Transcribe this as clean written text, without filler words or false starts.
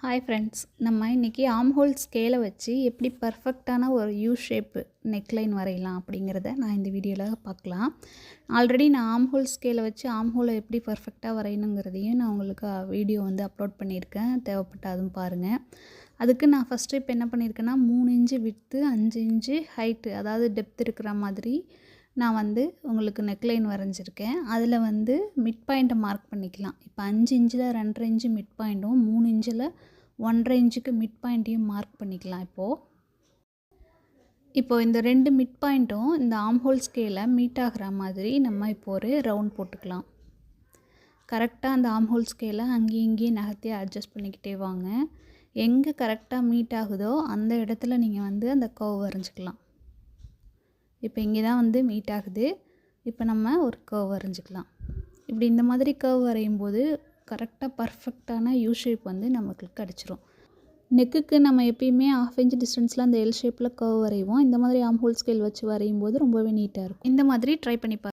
Hi friends, நம்ம இன்றைக்கி arm whole ஸ்கேலை வச்சு எப்படி பர்ஃபெக்டான ஒரு யூ ஷேப்பு நெக்லைன் வரையலாம் அப்படிங்கிறத நான் இந்த வீடியோவில் பார்க்கலாம். ஆல்ரெடி நான் ஆர்ம் ஹோல் ஸ்கேலை வச்சு ஆர்ம் ஹோலை எப்படி பர்ஃபெக்டாக வரையணுங்கிறதையும் நான் உங்களுக்கு வீடியோ அப்லோட் பண்ணியிருக்கேன். தேவைப்பட்ட அதுவும் பாருங்கள். அதுக்கு நான் ஃபஸ்ட்டு இப்போ என்ன பண்ணியிருக்கேன்னா 3 இன்ச்சு விட்த்து 5 இன்ச்சு ஹைட்டு, அதாவது டெப்த் இருக்கிற மாதிரி நான் உங்களுக்கு நெக்லைன் வரைஞ்சிருக்கேன். அதில் மிட் பாயிண்ட்டை மார்க் பண்ணிக்கலாம். இப்போ 5 இன்ச்சில் 2.5 இன்ச்சு மிட் பாயிண்ட்டும் 3 இன்ச்சில் 1.5 இன்ச்சுக்கு மிட் பாயிண்ட்டையும் மார்க் பண்ணிக்கலாம். இப்போது இந்த 2 மிட் பாயிண்ட்டும் இந்த ஆர்ம் ஹோல் ஸ்கேலை மீட் ஆகிற மாதிரி நம்ம இப்போ ஒரு ரவுண்ட் போட்டுக்கலாம். கரெக்டாக அந்த ஆர்ம் ஹோல் ஸ்கேலை அங்கேயும் இங்கேயும் நகர்த்தி அட்ஜஸ்ட் பண்ணிக்கிட்டே வாங்க. எங்கே கரெக்டாக மீட் ஆகுதோ அந்த இடத்துல நீங்கள் அந்த கர்வ் வரைஞ்சிக்கலாம். இப்போ இங்கே தான் மீட் ஆகுது. இப்போ நம்ம ஒரு கர்வ் வரைஞ்சிக்கலாம். இப்படி இந்த மாதிரி கர்வ் வரையும் போது கரெக்டாக பர்ஃபெக்டான யூ ஷேப் நமக்கு கிடச்சிரும். நெக்குக்கு நம்ம எப்பயுமே 1/2 இன்ச் டிஸ்டன்ஸில் அந்த எல் ஷேப்பில் கர்வ் வரைவோம். இந்த மாதிரி ஆர்ம் ஹோல் ஸ்கேல் வச்சு வரையும் போது ரொம்பவே நீட்டாக இருக்கும். இந்த மாதிரி ட்ரை பண்ணி பாருங்கள்.